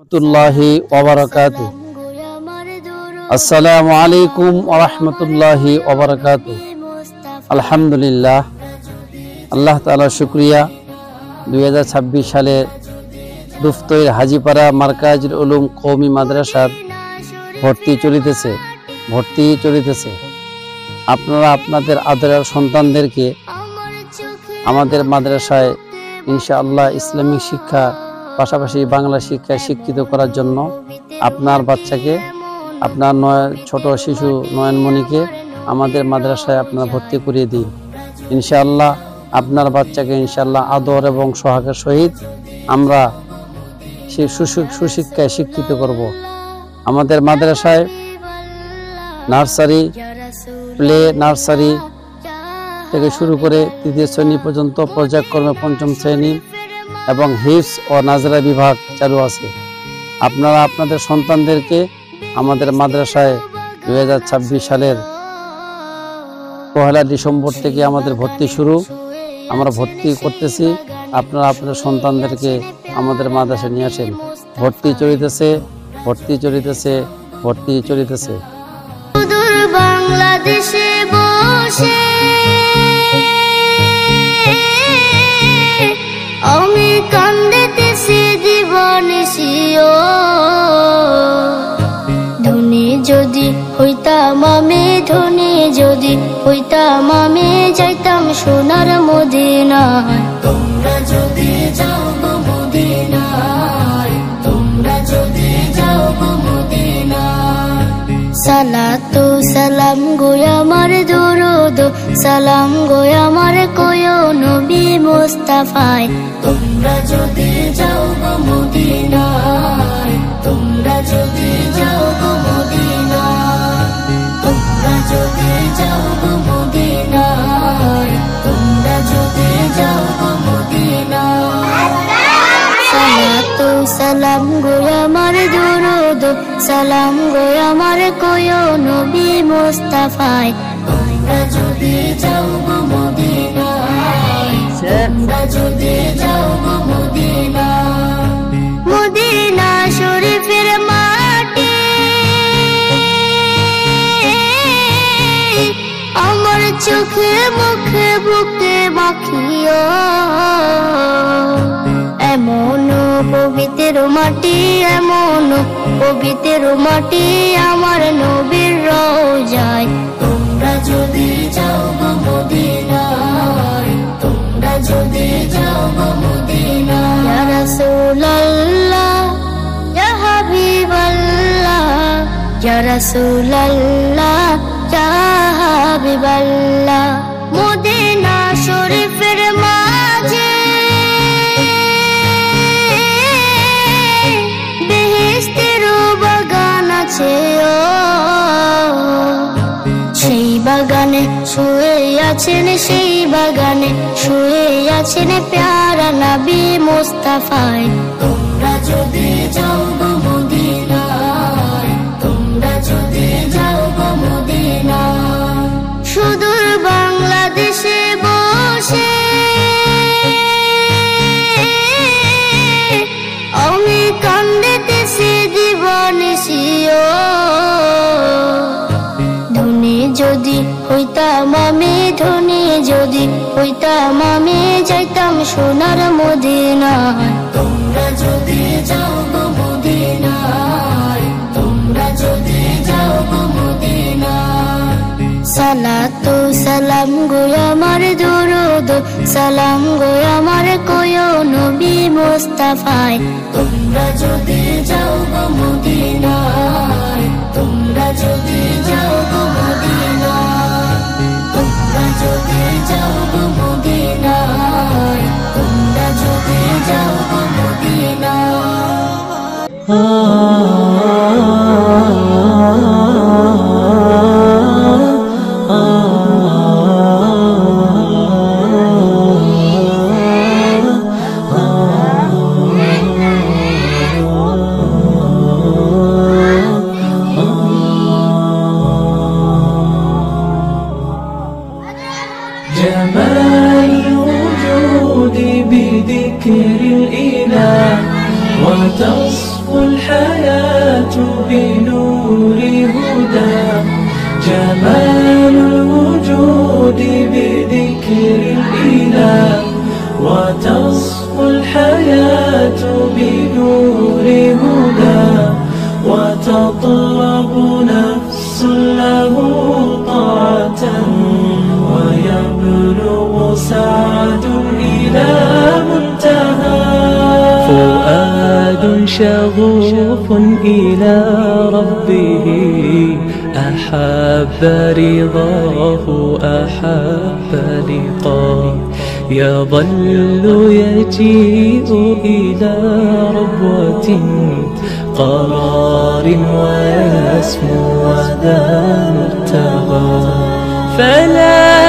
রহমতুল্লাহি ওয়া বারাকাতুহু। আসসালামু আলাইকুম ওয়া রাহমাতুল্লাহি ওয়া বারাকাতুহু। আলহামদুলিল্লাহ, আল্লাহ তাআলার শুকরিয়া। 2026 সালে দুফতৈর হাজীপাড়া মারকাজুল উলুম কওমি মাদ্রাসার ভর্তি চলিতেছে। আপনারা আপনাদের আদরের সন্তানদেরকে আমাদের মাদ্রাসায় ইনশাআল্লাহ ইসলামিক শিক্ষা পাশাপাশি বাংলা শিক্ষায় শিক্ষিত করার জন্য আপনার বাচ্চাকে, আপনার ছোট শিশু নয়নমণিকে আমাদের মাদ্রাসায় আপনারা ভর্তি করিয়ে দিন। ইনশাআল্লাহ আপনার বাচ্চাকে ইনশাআল্লাহ আদর এবং সোহাগের সহিত আমরা সুশিক্ষায় শিক্ষিত করব। আমাদের মাদ্রাসায় নার্সারি, প্লে নার্সারি থেকে শুরু করে তৃতীয় শ্রেণী পর্যন্ত পর্যায়ক্রমে পঞ্চম শ্রেণী এবং হিফজ ও নাজরা বিভাগ চালু আছে। আপনারা আপনাদের সন্তানদেরকে আমাদের মাদ্রাসায় 2026 সালের 1 ডিসেম্বর থেকে আমাদের ভর্তি শুরু, আমরা ভর্তি করতেছি। আপনারা আপনাদের সন্তানদেরকে আমাদের মাদ্রাসায় নিয়ে আসেন। ভর্তি চলিতেছে। বাংলাদেশে বসে আমি কান্দিতেছি জীবনিশিও, ধনী যদি হইতাম আমি, ধনী যদি হইতাম আমি, যাইতাম সোনার মদিনায়। তোমরা যদি যাও গো মদিনায়, তোমরা যদি যাও গো মদিনায়। সালাতু সালাম গো আমার দুরুদ সালাম গো আমার কয়ো নবী মুস্তাফায়। তোমরা যদি যাও গো মদিনায়, তোমরা যদি যাও গো মদিনায়, তোমরা যদি যাও গো মদিনায়, তোমরা যদি যাও গো মদিনায়। সালাতু সালাম গো আমার দুরুদ সালাম গো আমার কয়ো নবী মুস্তাফায়। তোমরা যদি যাও গো মদিনায়, তোমরা যদি যাও গো মদিনায়। মদিনা শরীফের মাটি আমার চোখে মুখে বুকে মাখিও, এমন পবিত্র মাটি, এমন পবিত্র মাটি আমার নবীর রওজায়। তোমরা যদি যাও গো মদিনায়, তোমরা যদি যাও গো মদিনায়। ইয়া রাসূলুল্লাহ ইয়া হাবিবাল্লাহ, ইয়া রাসূলুল্লাহ ইয়া হাবিবাল্লাহ। মদিনা শরীফের মাঝে বেহেশতের বাগান আছে, সেই বাগানে শুয়ে আছেন, সেই বাগানে শুয়ে আছেন প্যারা নবী মুস্তাফায়। তোমরা যদি যাও গো মদিনায়, তোমরা যদি যাও গো মদিনায়। সুদূর বাংলাদেশে বসে আমি কান্দিতেছি জীবনিশিও, ধনী যদি হইতাম আমি, ধনী যদি হইতাম আমি, যাইতাম সোনার মদিনায়। তোমরা যদি যাও গো মদিনায়, তোমরা যদি যাও গো মদিনায়। সালাতু সালাম গো আমার দুরুদ সালাম গো আমার কয়ো নবী মুস্তাফায়। তোমরা যদি যাও গো মদিনায়, তোমরা যদি যাও গো মদিনায়, তোমরা যদি যাও গো মদিনায়, তোমরা যদি যাও গো جمال الوجود بذكر الإله وتصفو الحياة بنور هدى جمال الوجود بذكر الإله وتصفو الحياة بنور هدى وتطلب نفس له طاعة ويبلغ سعد إلى منتهى فؤاد شغوف إلى ربه أحب رضاه أحب لقاه يظل يجيء إلى ربوة قرار ويسمو وذا مرتبى فلا